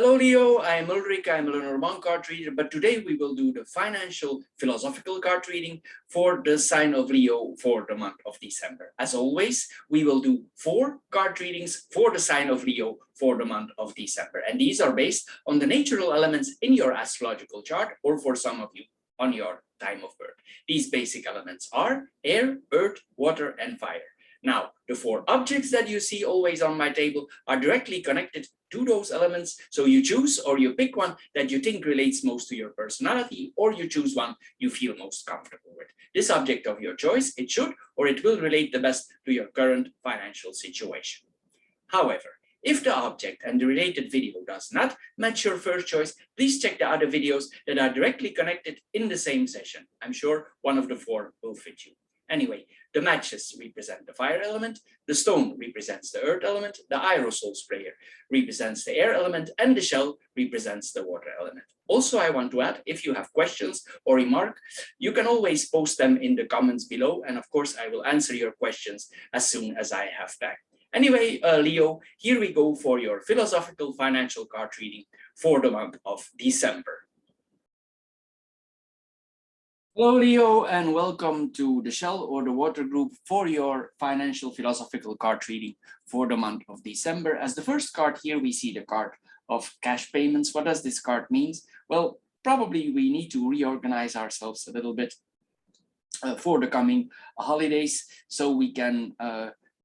Hello, Leo. I'm Ulrich. I'm a Lenormand card reader, but today we will do the financial philosophical card reading for the sign of Leo for the month of December. As always, we will do 4 card readings for the sign of Leo for the month of December. And these are based on the natural elements in your astrological chart, or for some of you, on your time of birth. These basic elements are air, earth, water, and fire. Now, the 4 objects that you see always on my table are directly connected to those elements. So you choose or you pick one that you think relates most to your personality, or you choose one you feel most comfortable with. This object of your choice, it should or it will relate the best to your current financial situation. However, if the object and the related video does not match your first choice, please check the other videos that are directly connected in the same session. I'm sure one of the 4 will fit you. Anyway, the matches represent the fire element, the stone represents the earth element, the aerosol sprayer represents the air element, and the shell represents the water element. Also, I want to add, if you have questions or remarks, you can always post them in the comments below, and of course, I will answer your questions as soon as I have time. Anyway, Leo, here we go for your philosophical financial card reading for the month of December. Hello, Leo, and welcome to the Shell or the Water Group for your financial philosophical card reading for the month of December. As the first card here, we see the card of cash payments. What does this card mean? Well, probably we need to reorganize ourselves a little bit for the coming holidays so we can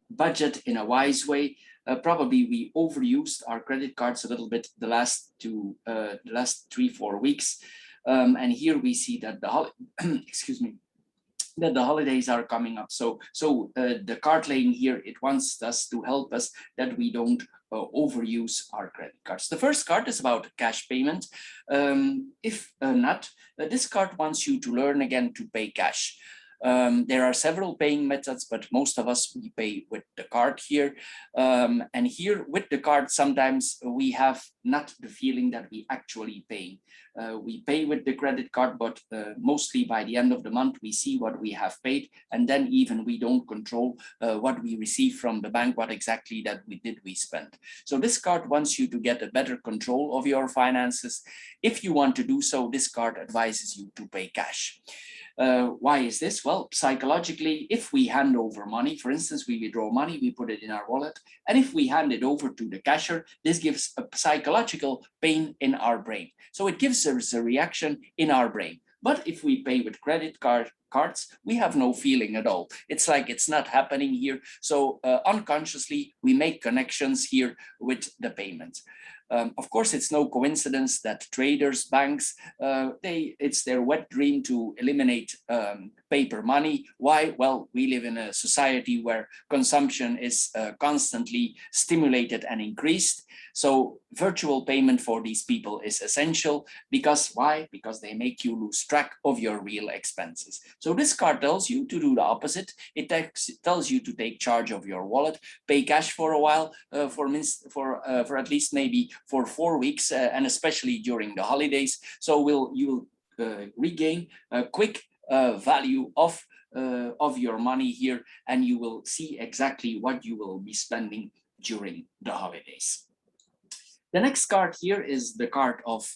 budget in a wise way. Probably we overused our credit cards a little bit the last 3-4 weeks. And here we see that the that the holidays are coming up. So the card laying here, it wants us to help us that we don't overuse our credit cards. The first card is about cash payment. If not, this card wants you to learn again to pay cash. There are several paying methods, but most of us, we pay with the card here. And here with the card, sometimes we have not the feeling that we actually pay. We pay with the credit card, but mostly by the end of the month, we see what we have paid. And then even we don't control what we receive from the bank, what exactly that we spend. So this card wants you to get a better control of your finances. If you want to do so, this card advises you to pay cash. Why is this? Well, psychologically, if we hand over money, for instance, we withdraw money, we put it in our wallet, and if we hand it over to the cashier, this gives a psychological pain in our brain. So it gives us a reaction in our brain. But if we pay with credit cards, we have no feeling at all. It's like it's not happening here. So unconsciously, we make connections here with the payment. Of course, it's no coincidence that traders, banks, it's their wet dream to eliminate paper money. Why? Well, we live in a society where consumption is constantly stimulated and increased. So virtual payment for these people is essential because why? Because they make you lose track of your real expenses. So this card tells you to do the opposite. It tells you to take charge of your wallet, pay cash for a while, for at least maybe for 4 weeks, and especially during the holidays. So you'll regain a quick value of your money here, and you will see exactly what you will be spending during the holidays. The next card here is the card of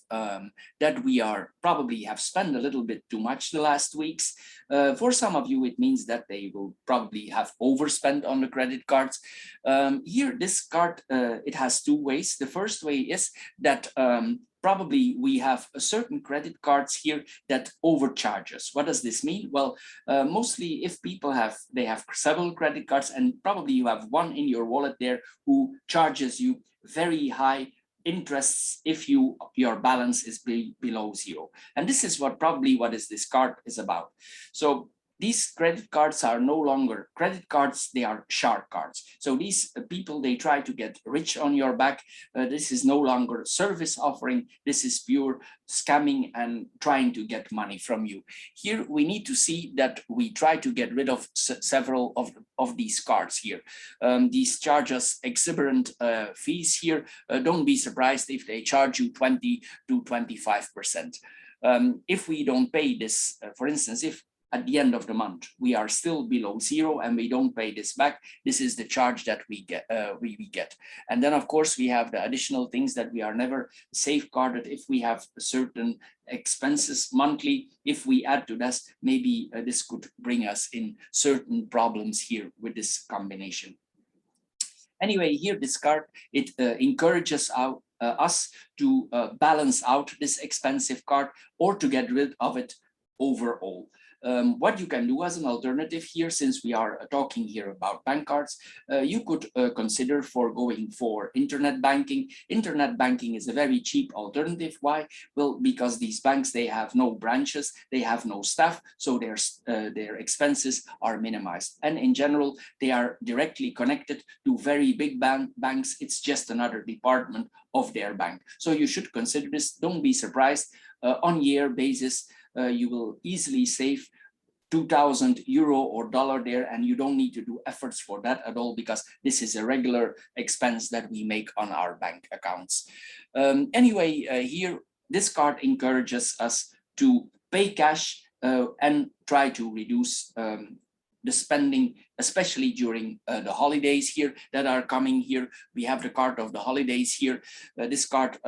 that we are probably have spent a little bit too much the last weeks. For some of you, it means that they will probably have overspent on the credit cards. Here, this card, it has 2 ways. The first way is that probably we have a certain credit cards here that overcharge us. What does this mean? Well, mostly if people have several credit cards, and probably you have one in your wallet there who charges you very high interests if your balance is below 0. And this is what this card is about. So these credit cards are no longer credit cards, they are shark cards. So these people, they try to get rich on your back. This is no longer service offering. This is pure scamming and trying to get money from you. Here we need to see that we try to get rid of several of these cards here. These charge us exuberant fees here. Don't be surprised if they charge you 20 to 25%. If we don't pay this, for instance, if at the end of the month we are still below zero and we don't pay this back, this is the charge that we get. And then of course we have the additional things that we are never safeguarded if we have certain expenses monthly. If we add to this, maybe this could bring us in certain problems here with this combination. Anyway, here this card, it encourages us to balance out this expensive card or to get rid of it overall. What you can do as an alternative here, since we are talking here about bank cards, you could consider for going for internet banking. Internet banking is a very cheap alternative. Why? Well, because these banks, they have no branches, they have no staff, so their expenses are minimized. And in general, they are directly connected to very big banks. It's just another department of their bank. So you should consider this. Don't be surprised. On year basis, you will easily save €2,000 or dollar there, and you don't need to do efforts for that at all, because this is a regular expense that we make on our bank accounts. Anyway, here, this card encourages us to pay cash and try to reduce the spending, especially during the holidays here that are coming here. We have the card of the holidays here. This card,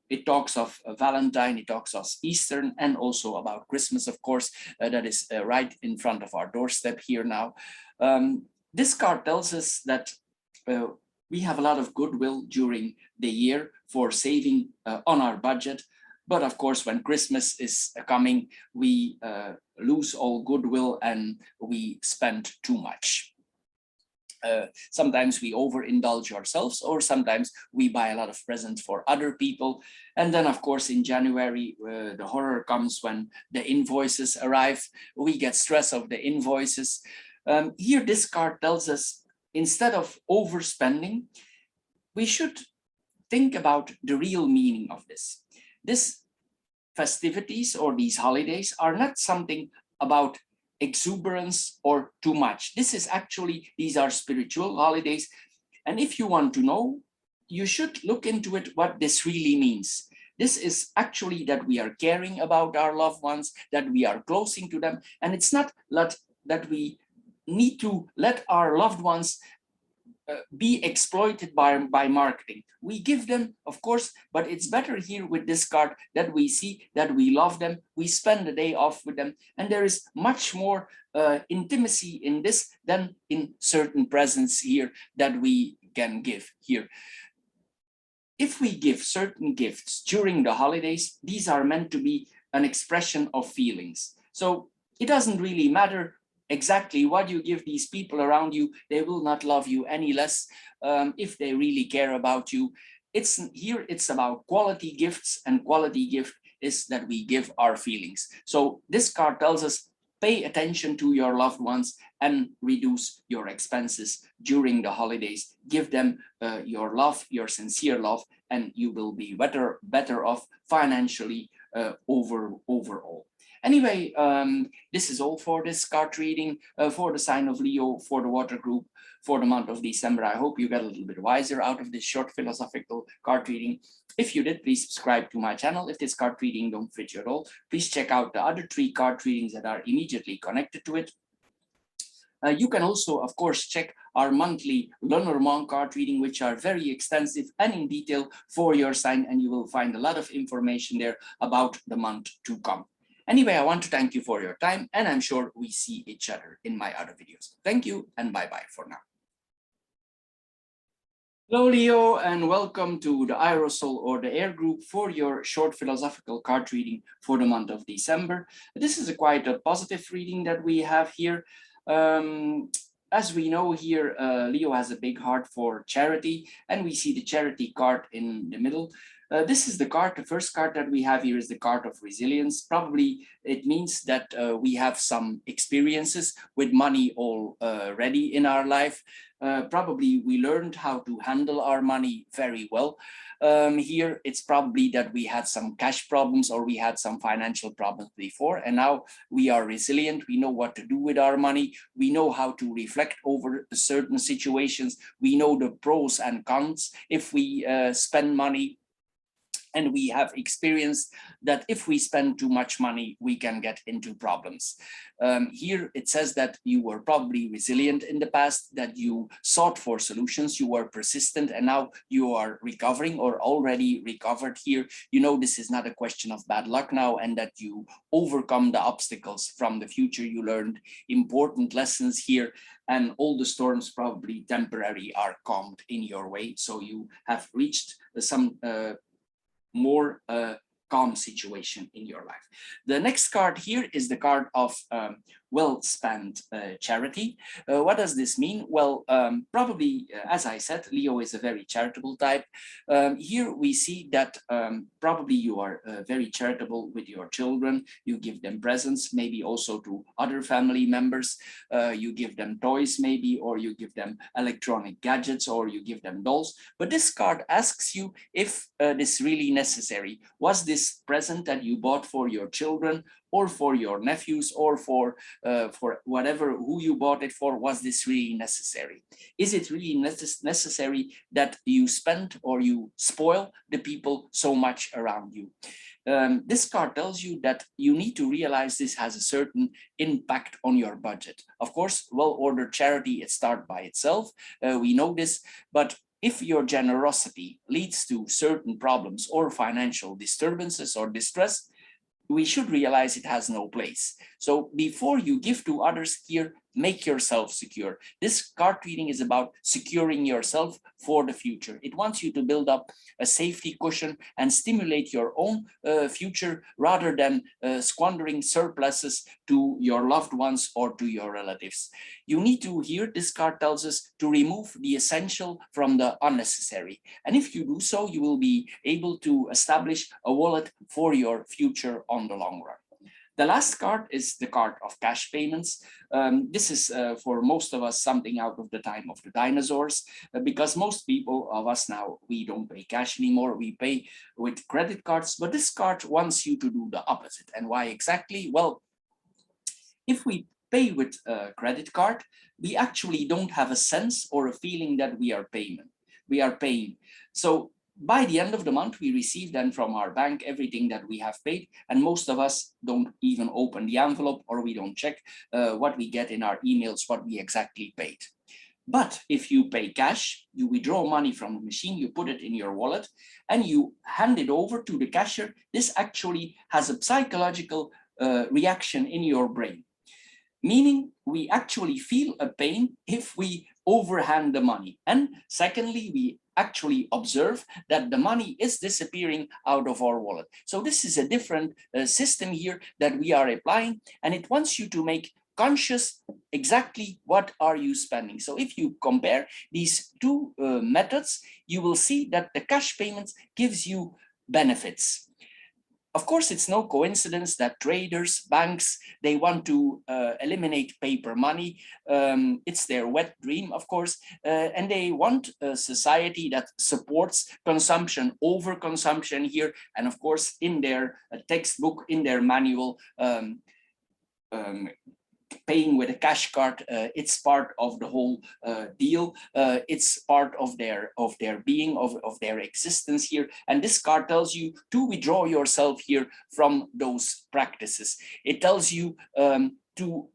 it talks of Valentine, it talks of Easter, and also about Christmas, of course, that is right in front of our doorstep here now. This card tells us that we have a lot of goodwill during the year for saving on our budget. But of course, when Christmas is coming, we lose all goodwill and we spend too much. Sometimes we overindulge ourselves, or sometimes we buy a lot of presents for other people. And then, of course, in January, the horror comes when the invoices arrive. We get stress of the invoices. Here, this card tells us, instead of overspending, we should think about the real meaning of this. This festivities or these holidays are not something about exuberance or too much. This is actually, these are spiritual holidays. And if you want to know, you should look into it, what this really means. This is actually that we are caring about our loved ones, that we are closing to them. And it's not that we need to let our loved ones be exploited by marketing. We give them, of course, but it's better here with this card that we see that we love them, we spend the day off with them, and there is much more intimacy in this than in certain presents here that we can give here. If we give certain gifts during the holidays, these are meant to be an expression of feelings. So it doesn't really matter exactly what you give these people around you. They will not love you any less if they really care about you. It's about quality gifts, and quality gift is that we give our feelings. So this card tells us, pay attention to your loved ones and reduce your expenses during the holidays. Give them your love, your sincere love, and you will be better off financially overall. Anyway, this is all for this card reading for the sign of Leo, for the water group, for the month of December. I hope you got a little bit wiser out of this short philosophical card reading. If you did, please subscribe to my channel. If this card reading don't fit you at all, please check out the other 3 card readings that are immediately connected to it. You can also, of course, check our monthly Lenormand card reading, which are very extensive and in detail for your sign, and you will find a lot of information there about the month to come. Anyway, I want to thank you for your time, and I'm sure we see each other in my other videos. Thank you, and bye-bye for now. Hello, Leo, and welcome to the Aerosol or the Air group for your short philosophical card reading for the month of December. This is quite a positive reading that we have here. As we know here, Leo has a big heart for charity, and we see the charity card in the middle. This is the card, the first card that we have here is the card of resilience. Probably it means that we have some experiences with money already in our life. Probably we learned how to handle our money very well. Here it's probably that we had some cash problems or we had some financial problems before, and now we are resilient. We know what to do with our money. We know how to reflect over certain situations. We know the pros and cons if we spend money. And we have experienced that if we spend too much money, we can get into problems. Here it says that you were probably resilient in the past, that you sought for solutions, you were persistent, and now you are recovering or already recovered here. You know, this is not a question of bad luck now, and that you overcome the obstacles from the future. You learned important lessons here, and all the storms probably temporary are calmed in your way. So you have reached some more calm situation in your life. The next card here is the card of well-spent charity. What does this mean? Well, probably, as I said, Leo is a very charitable type. Here we see that probably you are very charitable with your children. You give them presents, maybe also to other family members. You give them toys maybe, or you give them electronic gadgets, or you give them dolls. But this card asks you if this really necessary. Was this present that you bought for your children or for your nephews or for whatever, who you bought it for, was this really necessary? Is it really necessary that you spend or you spoil the people so much around you? This card tells you that you need to realize this has a certain impact on your budget. Of course, well-ordered charity, it starts by itself. We know this, but if your generosity leads to certain problems or financial disturbances or distress, we should realize it has no place. So before you give to others here, make yourself secure. This card reading is about securing yourself for the future. It wants you to build up a safety cushion and stimulate your own future rather than squandering surpluses to your loved ones or to your relatives. You need to, here this card tells us, to remove the essential from the unnecessary. And if you do so, you will be able to establish a wallet for your future on the long run. The last card is the card of cash payments. This is for most of us something out of the time of the dinosaurs, because most people of us now, we don't pay cash anymore, we pay with credit cards, but this card wants you to do the opposite. And why exactly? Well, if we pay with a credit card, we actually don't have a sense or a feeling that we are paying. So by the end of the month, we receive then from our bank everything that we have paid, and most of us don't even open the envelope, or we don't check what we get in our emails, what we exactly paid. But if you pay cash, you withdraw money from the machine, you put it in your wallet, and you hand it over to the cashier, this actually has a psychological reaction in your brain. Meaning we actually feel a pain if we overhand the money. And secondly, we actually observe that the money is disappearing out of our wallet. So this is a different system here that we are applying, and it wants you to make conscious exactly what are you spending. So if you compare these two methods, you will see that the cash payments gives you benefits. Of course, it's no coincidence that traders, banks, they want to eliminate paper money. It's their wet dream, of course, and they want a society that supports consumption over consumption here. And of course, in their textbook, in their manual, paying with a cash card, it's part of the whole deal. It's part of their being, of their existence here. And this card tells you to withdraw yourself here from those practices. It tells you to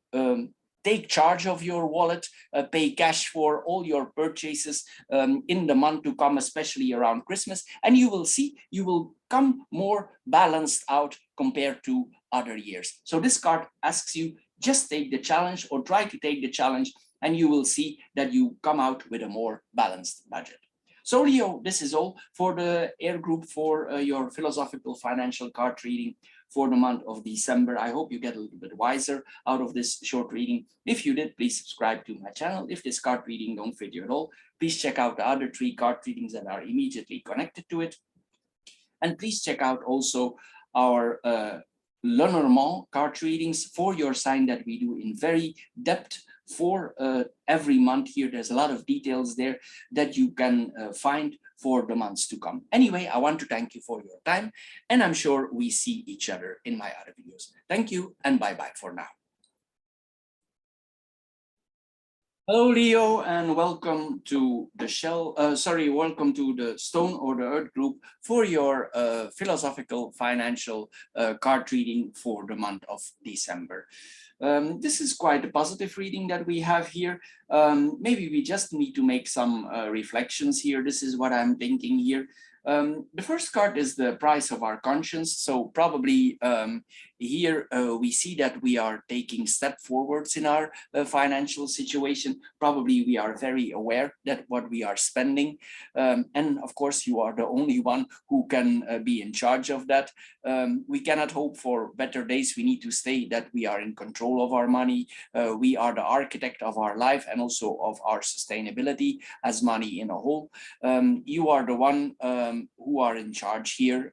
take charge of your wallet, pay cash for all your purchases in the month to come, especially around Christmas, and you will see you will come more balanced out compared to other years. So this card asks you, just take the challenge, or try to take the challenge, and you will see that you come out with a more balanced budget. So Leo, this is all for the Air Group for your philosophical financial card reading for the month of December. I hope you get a little bit wiser out of this short reading. If you did, please subscribe to my channel. If this card reading don't fit you at all, please check out the other 3 card readings that are immediately connected to it. And please check out also our Lenormand card readings for your sign that we do in very depth for every month here. There's a lot of details there that you can find for the months to come. Anyway, I want to thank you for your time, and I'm sure we see each other in my other videos. Thank you, and bye-bye for now. Hello, Leo, and welcome to the welcome to the Stone or the Earth group for your philosophical financial card reading for the month of December. This is quite a positive reading that we have here. Maybe we just need to make some reflections here. This is what I'm thinking here. The first card is the price of our conscience. So probably here we see that we are taking step forwards in our financial situation. Probably we are very aware that what we are spending. And of course, you are the only one who can be in charge of that. We cannot hope for better days. We need to stay that we are in control of our money. We are the architect of our life and also of our sustainability as money in a whole. You are the one who are in charge here.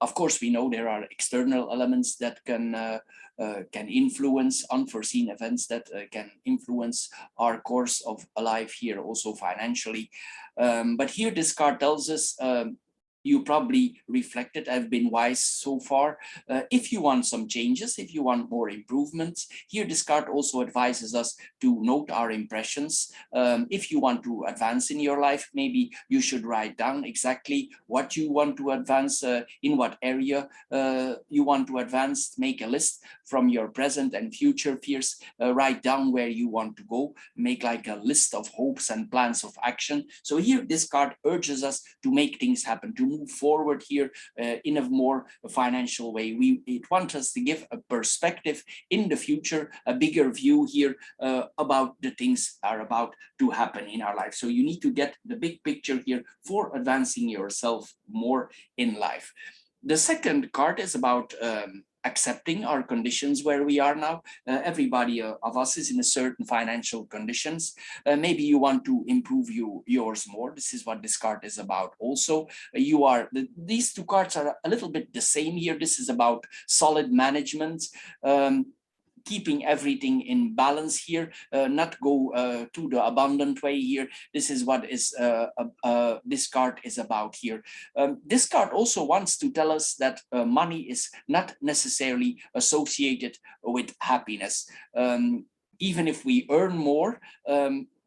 Of course, we know there are external elements that can influence unforeseen events that can influence our course of a life here, also financially. But here this card tells us you probably reflected, have been wise so far. If you want some changes, if you want more improvements, here this card also advises us to note our impressions. If you want to advance in your life, maybe you should write down exactly what you want to advance, in what area you want to advance, make a list from your present and future fears, write down where you want to go, make like a list of hopes and plans of action. So here this card urges us to make things happen, to move forward here in a more financial way. It wants us to give a perspective in the future, a bigger view here about the things that are about to happen in our life. So you need to get the big picture here for advancing yourself more in life. The second card is about accepting our conditions where we are now. Everybody of us is in a certain financial conditions. Maybe you want to improve yours more. This is what this card is about also. These two cards are a little bit the same here. This is about solid management. Keeping everything in balance here, not go to the abundant way here. This is what is this card is about here. This card also wants to tell us that money is not necessarily associated with happiness. Even if we earn more,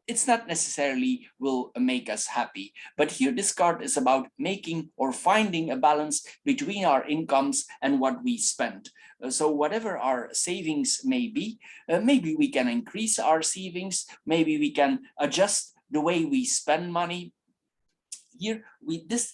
it's not necessarily will make us happy. But here this card is about making or finding a balance between our incomes and what we spend. So whatever our savings may be, maybe we can increase our savings, maybe we can adjust the way we spend money. Here,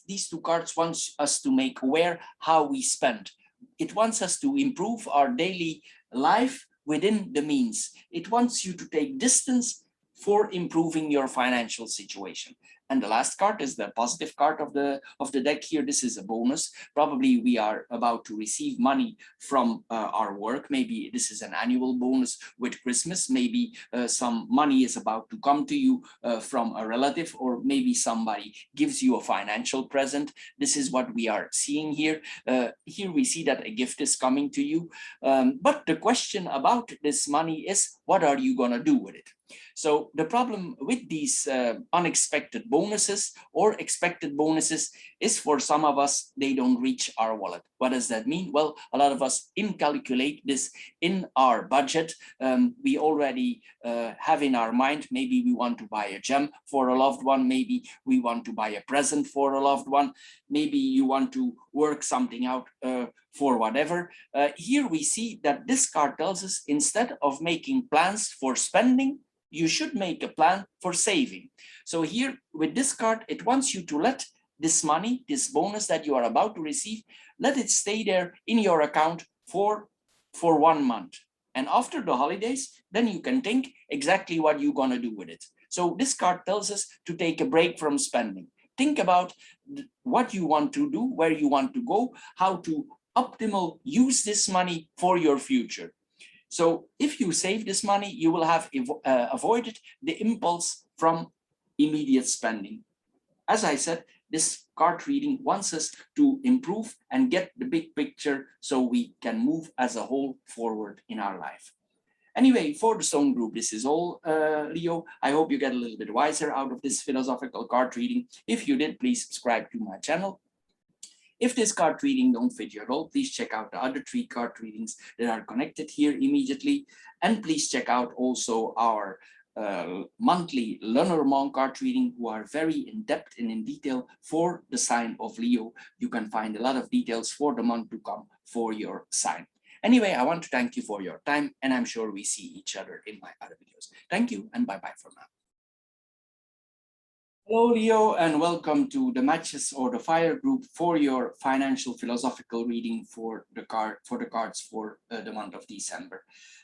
these two cards want us to make aware how we spend. It wants us to improve our daily life within the means. It wants you to take distance for improving your financial situation. And the last card is the positive card of the deck here. This is a bonus. Probably we are about to receive money from our work. Maybe this is an annual bonus with Christmas. Maybe some money is about to come to you from a relative, or maybe somebody gives you a financial present. This is what we are seeing here. Here we see that a gift is coming to you. But the question about this money is, what are you going to do with it? So the problem with these unexpected bonuses or expected bonuses is, for some of us, they don't reach our wallet. What does that mean? Well, a lot of us incalculate this in our budget. We already have in our mind, maybe we want to buy a gem for a loved one. Maybe we want to buy a present for a loved one. Maybe you want to work something out for whatever. Here we see that this card tells us, instead of making plans for spending, you should make a plan for saving. So here with this card, it wants you to let this money, this bonus that you are about to receive, let it stay there in your account for 1 month. And after the holidays, then you can think exactly what you're going to do with it. So this card tells us to take a break from spending. Think about what you want to do, where you want to go, how to optimal use this money for your future. So if you save this money, you will have avoided the impulse from immediate spending. As I said, this card reading wants us to improve and get the big picture so we can move as a whole forward in our life. Anyway, for the Stone Group, this is all, Leo. I hope you get a little bit wiser out of this philosophical card reading. If you did, please subscribe to my channel. If this card reading don't fit you at all, please check out the other 3 card readings that are connected here immediately. And please check out also our monthly Lenormand card reading, who are very in depth and in detail for the sign of Leo. You can find a lot of details for the month to come for your sign. Anyway, I want to thank you for your time, and I'm sure we see each other in my other videos. Thank you and bye-bye for now. Hello, Leo, and welcome to the Matches or the Fire group for your financial philosophical reading for the cards for the month of December.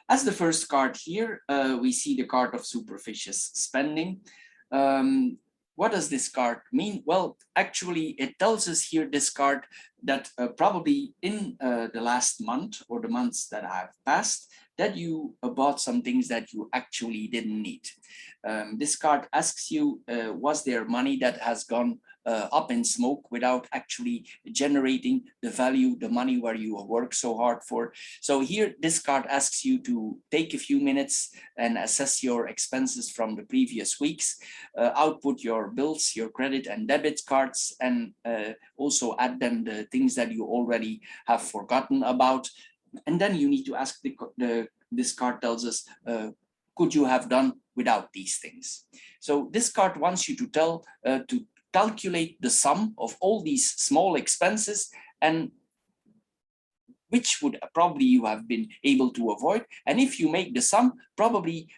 As the first card here, we see the card of superficious spending. What does this card mean? Well, actually, it tells us here, this card, that probably in the last month or the months that have passed, that you bought some things that you actually didn't need. This card asks you, was there money that has gone up in smoke without actually generating the value, the money where you work so hard for? So here, this card asks you to take a few minutes and assess your expenses from the previous weeks, output your bills, your credit and debit cards, and also add them the things that you already have forgotten about. And then you need to ask this card tells us, could you have done without these things? So this card wants you to calculate the sum of all these small expenses and which would probably you have been able to avoid. And if you make the sum, probably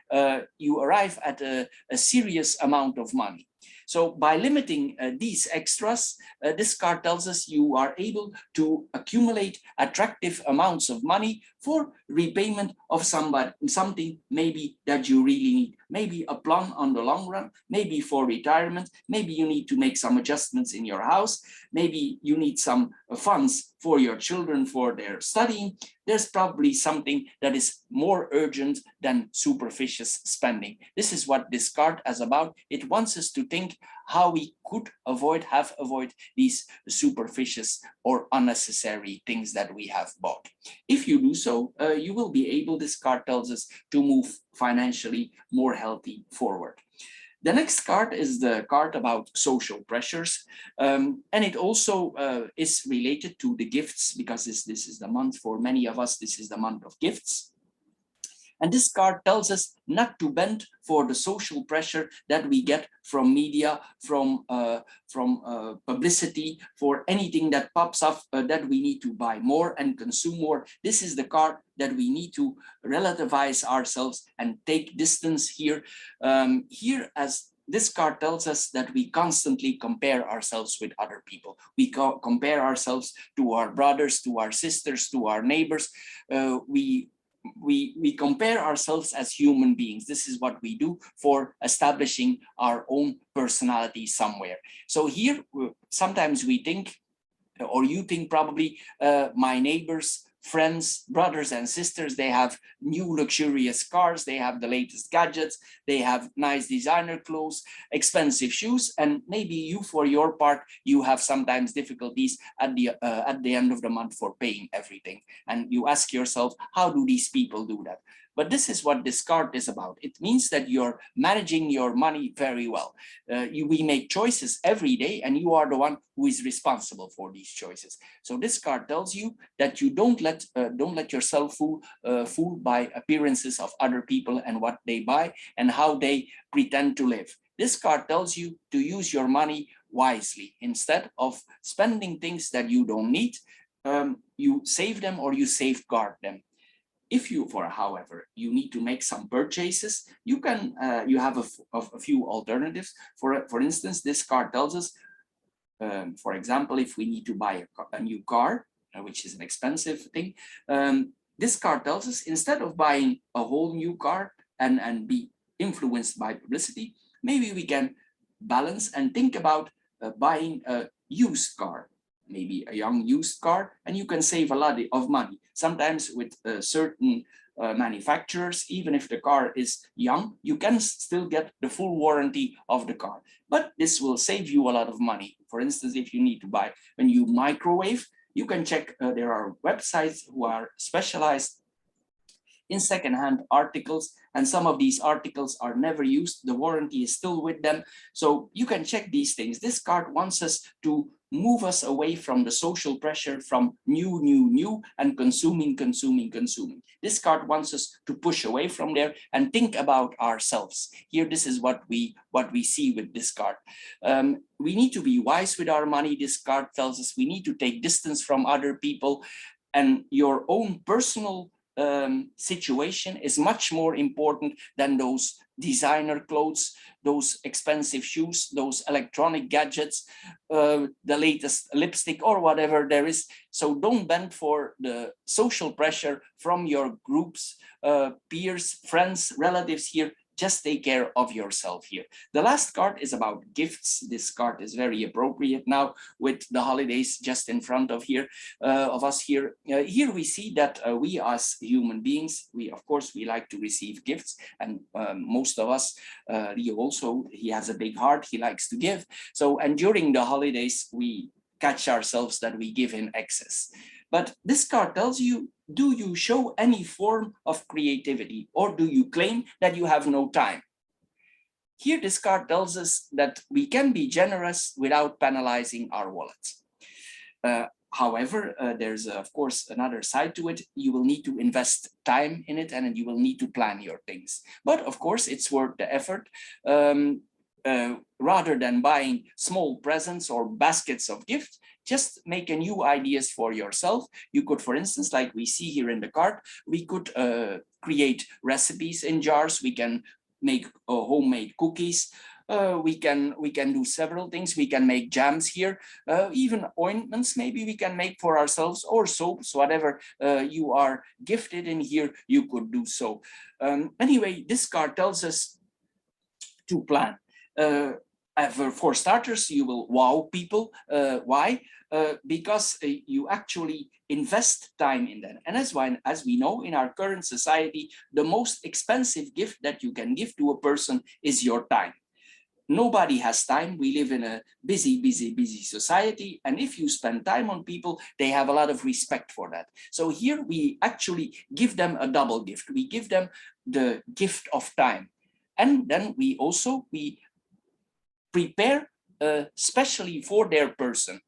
you arrive at a serious amount of money. So by limiting these extras, this card tells us you are able to accumulate attractive amounts of money for repayment of something maybe that you really need. Maybe a plan on the long run, maybe for retirement, maybe you need to make some adjustments in your house, maybe you need some funds for your children for their studying. There's probably something that is more urgent than superficious spending. This is what this card is about. It wants us to think how we could avoid these superficious or unnecessary things that we have bought. If you do so, you will be able, this card tells us, to move financially more healthy forward. The next card is the card about social pressures, and it also is related to the gifts, because this is the month for many of us, this is the month of gifts. And this card tells us not to bend for the social pressure that we get from media, from publicity, for anything that pops up that we need to buy more and consume more. This is the card that we need to relativize ourselves and take distance here. As this card tells us that we constantly compare ourselves with other people. We compare ourselves to our brothers, to our sisters, to our neighbors. We compare ourselves as human beings. This is what we do for establishing our own personality somewhere. So here, sometimes we think, or you think probably, my neighbors, friends, brothers and sisters, they have new luxurious cars, they have the latest gadgets, they have nice designer clothes, expensive shoes, and maybe you, for your part, you have sometimes difficulties at the end of the month for paying everything. And you ask yourself, how do these people do that? But this is what this card is about. It means that you're managing your money very well. We make choices every day, and you are the one who is responsible for these choices. So this card tells you that you don't let yourself fooled by appearances of other people and what they buy and how they pretend to live. This card tells you to use your money wisely. Instead of spending things that you don't need, you save them or you safeguard them. If you, however, you need to make some purchases, you have a few alternatives. For instance, this card tells us, for example, if we need to buy a new car, which is an expensive thing, this card tells us, instead of buying a whole new car and be influenced by publicity, maybe we can balance and think about buying a used car. Maybe a young used car, and you can save a lot of money. Sometimes with certain manufacturers, even if the car is young, you can still get the full warranty of the car. But this will save you a lot of money. For instance, if you need to buy a new microwave, you can check, there are websites who are specialized in secondhand articles, and some of these articles are never used. The warranty is still with them. So you can check these things. This card wants us to move us away from the social pressure from new, and consuming. This card wants us to push away from there and think about ourselves. Here, this is what we see with this card. We need to be wise with our money. This card tells us we need to take distance from other people, and your own personal situation is much more important than those designer clothes, those expensive shoes, those electronic gadgets, the latest lipstick or whatever there is. So don't bend for the social pressure from your groups, peers, friends, relatives here. Just take care of yourself here. The last card is about gifts. This card is very appropriate now with the holidays just in front of us here. Here we see that we as human beings, of course, we like to receive gifts, and most of us, Leo also, he has a big heart, he likes to give. So, and during the holidays, we catch ourselves that we give in excess. But this card tells you, do you show any form of creativity, or do you claim that you have no time? Here, this card tells us that we can be generous without penalizing our wallets. However, there's of course another side to it. You will need to invest time in it, and you will need to plan your things. But of course, it's worth the effort. Rather than buying small presents or baskets of gifts, just make a new ideas for yourself. You could, for instance, like we see here in the card, we could create recipes in jars. We can make homemade cookies. We can do several things. We can make jams here, even ointments maybe we can make for ourselves, or soaps, whatever you are gifted in here, you could do so. Anyway, this card tells us to plan. For starters, you will wow people. Why? Because you actually invest time in that. And as we know, in our current society, the most expensive gift that you can give to a person is your time. Nobody has time. We live in a busy society. And if you spend time on people, they have a lot of respect for that. So here we actually give them a double gift. We give them the gift of time. And then we prepare specially for their person.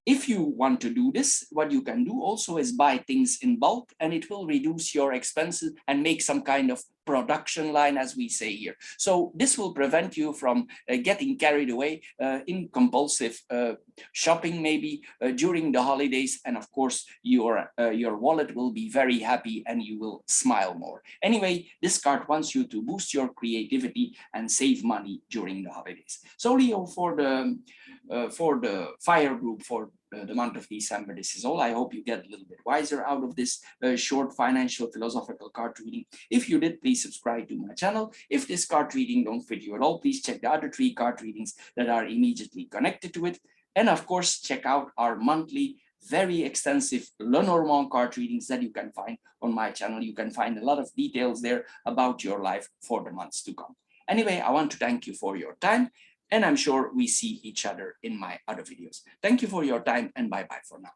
If you want to do this, what you can do also is buy things in bulk, and it will reduce your expenses and make some kind of production line, as we say here. So this will prevent you from getting carried away in compulsive shopping, maybe during the holidays. And of course, your wallet will be very happy and you will smile more. Anyway, this card wants you to boost your creativity and save money during the holidays. So Leo, for the fire group for the month of December, this is all. I hope you get a little bit wiser out of this short financial philosophical card reading. If you did, please subscribe to my channel. If this card reading don't fit you at all, please check the other 3 card readings that are immediately connected to it. And of course, check out our monthly, very extensive Lenormand card readings that you can find on my channel. You can find a lot of details there about your life for the months to come. Anyway, I want to thank you for your time, and I'm sure we see each other in my other videos. Thank you for your time, and bye-bye for now.